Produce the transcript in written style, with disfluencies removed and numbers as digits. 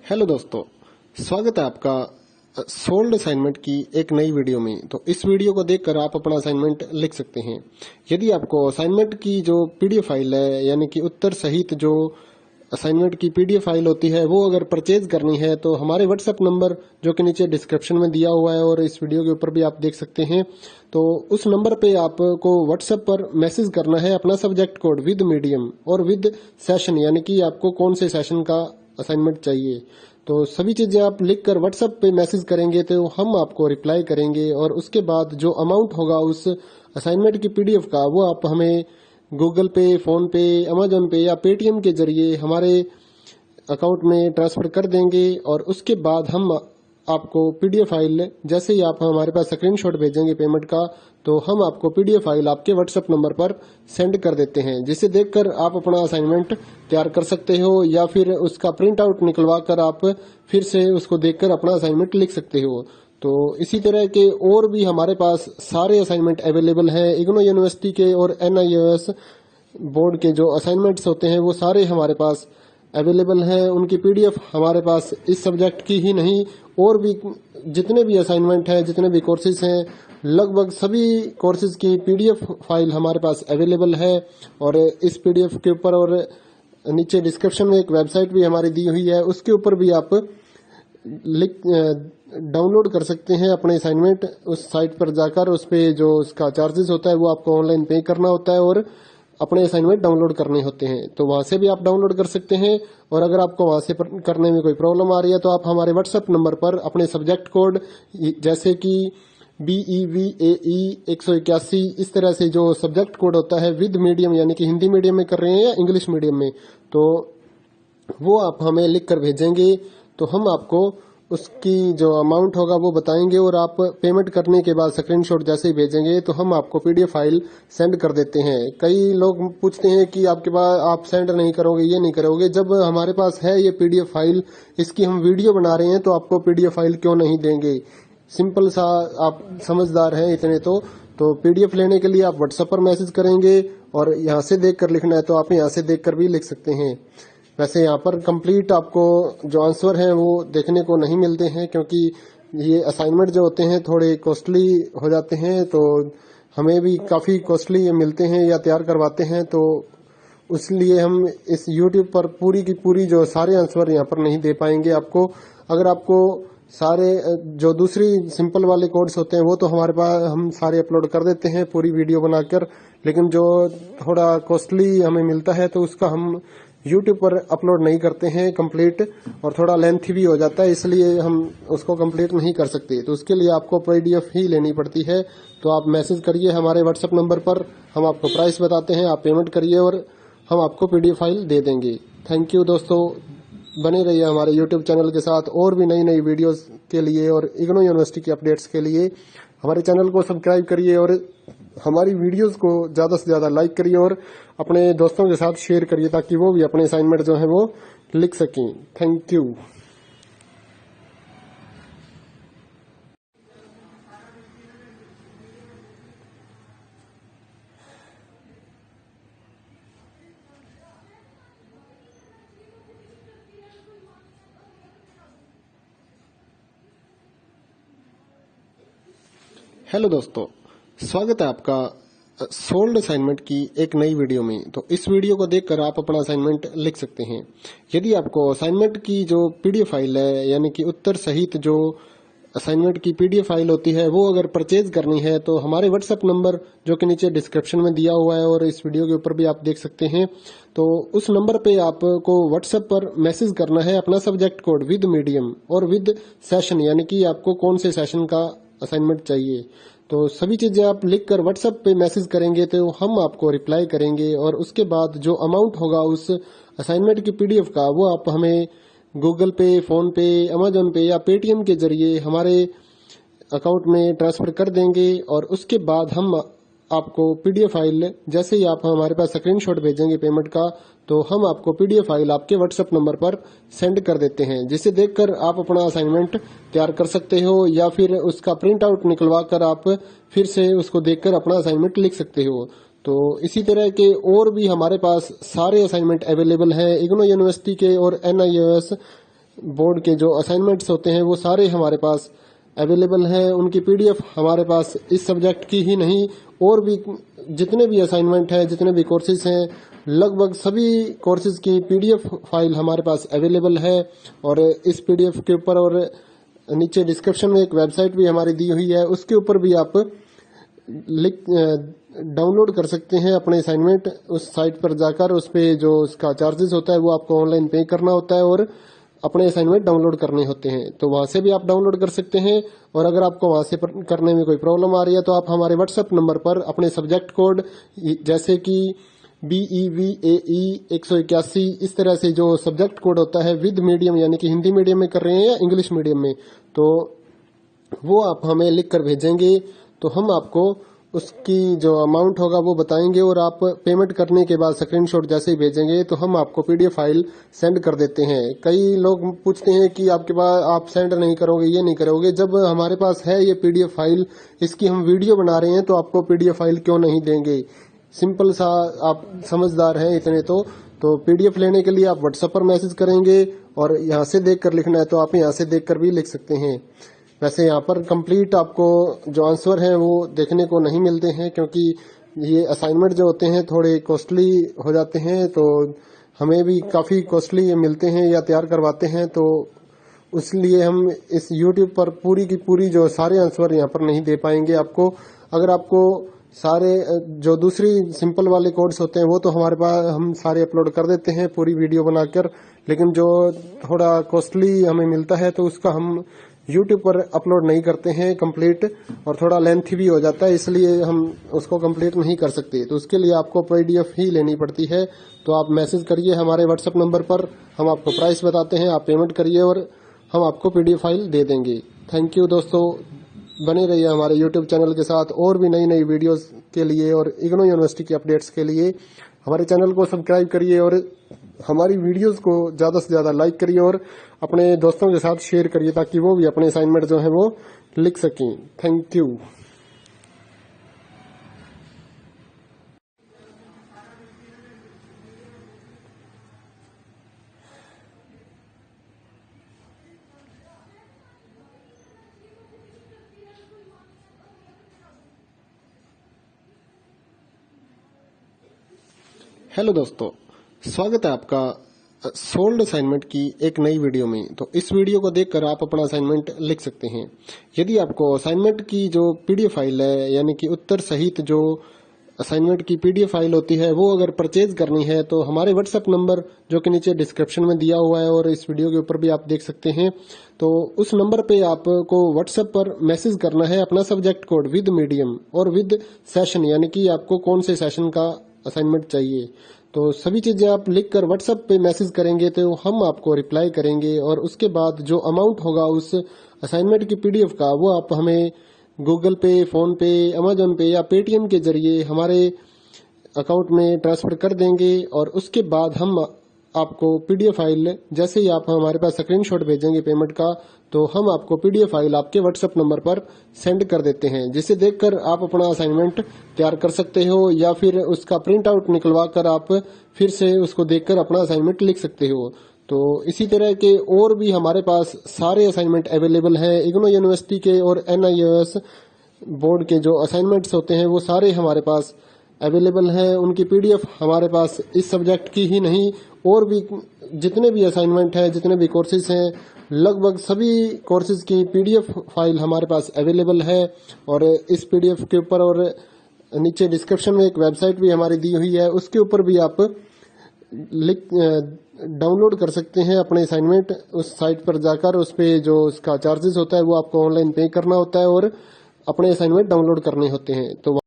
Hello दोस्तों, स्वागत है आपका सोल्ड असाइनमेंट की एक नई वीडियो में। तो इस वीडियो को देखकर आप अपना असाइनमेंट लिख सकते हैं। यदि आपको असाइनमेंट की जो पीडीएफ फाइल है, यानी कि उत्तर सहित जो असाइनमेंट की पीडीएफ फाइल होती है, वो अगर परचेज करनी है तो हमारे व्हाट्सएप नंबर जो कि नीचे डिस्क्रिप्शन में दिया हुआ है और इस वीडियो के ऊपर भी आप देख सकते हैं, तो उस नंबर पे आपको व्हाट्सएप पर मैसेज करना है अपना सब्जेक्ट कोड विद मीडियम और विद सेशन, यानी कि आपको कौन से सेशन का असाइनमेंट चाहिए। तो सभी चीजें आप लिखकर व्हाट्सएप पे मैसेज करेंगे तो हम आपको रिप्लाई करेंगे और उसके बाद जो अमाउंट होगा उस असाइनमेंट की पीडीएफ का, वो आप हमें गूगल पे, फोन पे, अमेजोन पे या पेटीएम के जरिए हमारे अकाउंट में ट्रांसफर कर देंगे। और उसके बाद हम आपको पीडीएफ फाइल, जैसे ही आप हमारे पास स्क्रीनशॉट भेजेंगे पेमेंट का, तो हम आपको पीडीएफ फाइल आपके व्हाट्सएप नंबर पर सेंड कर देते हैं, जिसे देखकर आप अपना असाइनमेंट तैयार कर सकते हो या फिर उसका प्रिंट आउट निकलवा कर आप फिर से उसको देखकर अपना असाइनमेंट लिख सकते हो। तो इसी तरह के और भी हमारे पास सारे असाइनमेंट अवेलेबल हैं। इग्नो यूनिवर्सिटी के और NIOS बोर्ड के जो असाइनमेंट्स होते हैं वो सारे हमारे पास अवेलेबल हैं। उनकी पीडीएफ हमारे पास इस सब्जेक्ट की ही नहीं, और भी जितने भी असाइनमेंट हैं, जितने भी कोर्सेज हैं, लगभग सभी कोर्सेज की पीडीएफ फाइल हमारे पास अवेलेबल है। और इस पीडीएफ के ऊपर और नीचे डिस्क्रिप्शन में एक वेबसाइट भी हमारी दी हुई है, उसके ऊपर भी आप डाउनलोड कर सकते हैं अपने असाइनमेंट। उस साइट पर जाकर उस पे जो उसका चार्जेस होता है वो आपको ऑनलाइन पे करना होता है और अपने असाइनमेंट डाउनलोड करने होते हैं। तो वहां से भी आप डाउनलोड कर सकते हैं। और अगर आपको वहां से करने में कोई प्रॉब्लम आ रही है तो आप हमारे व्हाट्सएप नंबर पर अपने सब्जेक्ट कोड, जैसे कि BEVAE 181, इस तरह से जो सब्जेक्ट कोड होता है विद मीडियम, यानी कि हिंदी मीडियम में कर रहे हैं या इंग्लिश मीडियम में, तो वो आप हमें लिख कर भेजेंगे तो हम आपको उसकी जो अमाउंट होगा वो बताएंगे। और आप पेमेंट करने के बाद स्क्रीनशॉट जैसे ही भेजेंगे तो हम आपको पीडीएफ फाइल सेंड कर देते हैं। कई लोग पूछते हैं कि आपके पास आप सेंड नहीं करोगे, ये नहीं करोगे। जब हमारे पास है ये पीडीएफ फाइल, इसकी हम वीडियो बना रहे हैं, तो आपको पीडीएफ फाइल क्यों नहीं देंगे। सिंपल सा, आप समझदार हैं इतने तो पीडीएफ लेने के लिए आप व्हाट्सएप पर मैसेज करेंगे और यहाँ से देख कर लिखना है तो आप यहाँ से देख कर भी लिख सकते हैं। वैसे यहाँ पर कंप्लीट आपको जो आंसर है वो देखने को नहीं मिलते हैं, क्योंकि ये असाइनमेंट जो होते हैं थोड़े कॉस्टली हो जाते हैं, तो हमें भी काफी कॉस्टली मिलते हैं या तैयार करवाते हैं। तो इसलिए हम इस YouTube पर पूरी की पूरी जो सारे आंसर यहाँ पर नहीं दे पाएंगे आपको। अगर आपको सारे जो दूसरी सिंपल वाले कोड्स होते हैं वो तो हमारे पास हम सारे अपलोड कर देते हैं पूरी वीडियो बनाकर, लेकिन जो थोड़ा कॉस्टली हमें मिलता है तो उसका हम YouTube पर अपलोड नहीं करते हैं कंप्लीट, और थोड़ा लेंथी भी हो जाता है, इसलिए हम उसको कंप्लीट नहीं कर सकते। तो उसके लिए आपको पीडीएफ ही लेनी पड़ती है। तो आप मैसेज करिए हमारे व्हाट्सएप नंबर पर, हम आपको प्राइस बताते हैं, आप पेमेंट करिए और हम आपको पीडीएफ फाइल दे देंगे। थैंक यू दोस्तों, बने रहिए हमारे YouTube चैनल के साथ और भी नई नई वीडियोस के लिए और इग्नो यूनिवर्सिटी की अपडेट्स के लिए हमारे चैनल को सब्सक्राइब करिए और हमारी वीडियोस को ज़्यादा से ज़्यादा लाइक करिए और अपने दोस्तों के साथ शेयर करिए, ताकि वो भी अपने असाइनमेंट जो है वो लिख सकें। Thank you. हेलो दोस्तों, स्वागत है आपका सोल्ड असाइनमेंट की एक नई वीडियो में। तो इस वीडियो को देखकर आप अपना असाइनमेंट लिख सकते हैं। यदि आपको असाइनमेंट की जो पीडीएफ फाइल है, यानी कि उत्तर सहित जो असाइनमेंट की पीडीएफ फाइल होती है, वो अगर परचेज करनी है तो हमारे व्हाट्सएप नंबर जो कि नीचे डिस्क्रिप्शन में दिया हुआ है और इस वीडियो के ऊपर भी आप देख सकते हैं, तो उस नंबर पे आपको व्हाट्सएप पर मैसेज करना है अपना सब्जेक्ट कोड विद मीडियम और विद सेशन, यानी कि आपको कौन से सेशन का असाइनमेंट चाहिए। तो सभी चीजें आप लिखकर व्हाट्सएप पे मैसेज करेंगे तो हम आपको रिप्लाई करेंगे। और उसके बाद जो अमाउंट होगा उस असाइनमेंट की पीडीएफ का, वो आप हमें गूगल पे, फोन पे, अमेजोन पे या पेटीएम के जरिए हमारे अकाउंट में ट्रांसफर कर देंगे। और उसके बाद हम आपको पीडीएफ फाइल, जैसे ही आप हमारे पास स्क्रीनशॉट भेजेंगे पेमेंट का, तो हम आपको पीडीएफ फाइल आपके व्हाट्सएप नंबर पर सेंड कर देते हैं, जिसे देखकर आप अपना असाइनमेंट तैयार कर सकते हो या फिर उसका प्रिंट आउट निकलवा कर आप फिर से उसको देखकर अपना असाइनमेंट लिख सकते हो। तो इसी तरह के और भी हमारे पास सारे असाइनमेंट अवेलेबल हैं। इग्नो यूनिवर्सिटी के और NIOS बोर्ड के जो असाइनमेंट्स होते हैं वो सारे हमारे पास अवेलेबल है। उनकी पीडीएफ हमारे पास इस सब्जेक्ट की ही नहीं और भी जितने भी असाइनमेंट हैं, जितने भी कोर्सेज हैं, लगभग सभी कोर्सेज की पीडीएफ फाइल हमारे पास अवेलेबल है। और इस पीडीएफ के ऊपर और नीचे डिस्क्रिप्शन में एक वेबसाइट भी हमारी दी हुई है, उसके ऊपर भी आप डाउनलोड कर सकते हैं अपने असाइनमेंट। उस साइट पर जाकर उस पे जो उसका चार्जेस होता है वो आपको ऑनलाइन पे करना होता है और अपने असाइनमेंट डाउनलोड करने होते हैं। तो वहां से भी आप डाउनलोड कर सकते हैं। और अगर आपको वहां से करने में कोई प्रॉब्लम आ रही है तो आप हमारे व्हाट्सएप नंबर पर अपने सब्जेक्ट कोड जैसे कि BEVAE 181 इस तरह से जो सब्जेक्ट कोड होता है विद मीडियम यानी कि हिंदी मीडियम में कर रहे हैं या इंग्लिश मीडियम में, तो वो आप हमें लिख कर भेजेंगे तो हम आपको उसकी जो अमाउंट होगा वो बताएंगे और आप पेमेंट करने के बाद स्क्रीनशॉट जैसे ही भेजेंगे तो हम आपको पीडीएफ फाइल सेंड कर देते हैं। कई लोग पूछते हैं कि आपके पास आप सेंड नहीं करोगे, ये नहीं करोगे। जब हमारे पास है ये पीडीएफ फाइल, इसकी हम वीडियो बना रहे हैं तो आपको पीडीएफ फाइल क्यों नहीं देंगे। सिंपल सा, आप समझदार हैं इतने तो पीडीएफ लेने के लिए आप व्हाट्सएप पर मैसेज करेंगे और यहाँ से देख कर लिखना है तो आप यहाँ से देख कर भी लिख सकते हैं। वैसे यहाँ पर कंप्लीट आपको जो आंसर है वो देखने को नहीं मिलते हैं क्योंकि ये असाइनमेंट जो होते हैं थोड़े कॉस्टली हो जाते हैं, तो हमें भी काफ़ी कॉस्टली मिलते हैं या तैयार करवाते हैं, तो इसलिए हम इस YouTube पर पूरी की पूरी जो सारे आंसर यहाँ पर नहीं दे पाएंगे आपको। अगर आपको सारे जो दूसरी सिंपल वाले कोड्स होते हैं वो तो हमारे पास हम सारे अपलोड कर देते हैं पूरी वीडियो बनाकर, लेकिन जो थोड़ा कॉस्टली हमें मिलता है तो उसका हम YouTube पर अपलोड नहीं करते हैं कंप्लीट, और थोड़ा लेंथी भी हो जाता है, इसलिए हम उसको कंप्लीट नहीं कर सकते। तो उसके लिए आपको पीडीएफ ही लेनी पड़ती है। तो आप मैसेज करिए हमारे व्हाट्सएप नंबर पर, हम आपको प्राइस बताते हैं, आप पेमेंट करिए और हम आपको पीडीएफ फाइल दे देंगे। थैंक यू दोस्तों, बने रहिए हमारे YouTube चैनल के साथ और भी नई नई वीडियोस के लिए और इग्नो यूनिवर्सिटी की अपडेट्स के लिए हमारे चैनल को सब्सक्राइब करिए और हमारी वीडियोस को ज़्यादा से ज़्यादा लाइक करिए और अपने दोस्तों के साथ शेयर करिए ताकि वो भी अपने असाइनमेंट जो है वो लिख सकें। Thank you. हेलो दोस्तों, स्वागत है आपका सोल्ड असाइनमेंट की एक नई वीडियो में। तो इस वीडियो को देखकर आप अपना असाइनमेंट लिख सकते हैं। यदि आपको असाइनमेंट की जो पीडीएफ फाइल है यानी कि उत्तर सहित जो असाइनमेंट की पीडीएफ फाइल होती है वो अगर परचेज करनी है तो हमारे व्हाट्सएप नंबर जो कि नीचे डिस्क्रिप्शन में दिया हुआ है और इस वीडियो के ऊपर भी आप देख सकते हैं, तो उस नंबर पे आपको व्हाट्सएप पर मैसेज करना है अपना सब्जेक्ट कोड विद मीडियम और विद सेशन यानी कि आपको कौन से सेशन का असाइनमेंट चाहिए। तो सभी चीजें आप लिख कर व्हाट्सएप पे मैसेज करेंगे तो हम आपको रिप्लाई करेंगे और उसके बाद जो अमाउंट होगा उस असाइनमेंट की पीडीएफ का वो आप हमें गूगल पे, फोन पे, अमेजोन पे या पेटीएम के जरिए हमारे अकाउंट में ट्रांसफर कर देंगे। और उसके बाद हम आपको पीडीएफ फाइल जैसे ही आप हमारे पास स्क्रीनशॉट भेजेंगे पेमेंट का, तो हम आपको पीडीएफ फाइल आपके व्हाट्सएप नंबर पर सेंड कर देते हैं, जिसे देखकर आप अपना असाइनमेंट तैयार कर सकते हो या फिर उसका प्रिंट आउट निकलवा कर आप फिर से उसको देखकर अपना असाइनमेंट लिख सकते हो। तो इसी तरह के और भी हमारे पास सारे असाइनमेंट अवेलेबल हैं। इग्नो यूनिवर्सिटी के और NIOS बोर्ड के जो असाइनमेंट्स होते हैं वो सारे हमारे पास अवेलेबल हैं। उनकी पीडीएफ हमारे पास इस सब्जेक्ट की ही नहीं और भी जितने भी असाइनमेंट हैं, जितने भी कोर्सेज हैं, लगभग सभी कोर्सेज की पीडीएफ फाइल हमारे पास अवेलेबल है। और इस पीडीएफ के ऊपर और नीचे डिस्क्रिप्शन में एक वेबसाइट भी हमारी दी हुई है, उसके ऊपर भी आप डाउनलोड कर सकते हैं अपने असाइनमेंट। उस साइट पर जाकर उस पे जो उसका चार्जेस होता है वो आपको ऑनलाइन पे करना होता है और अपने असाइनमेंट डाउनलोड करने होते हैं। तो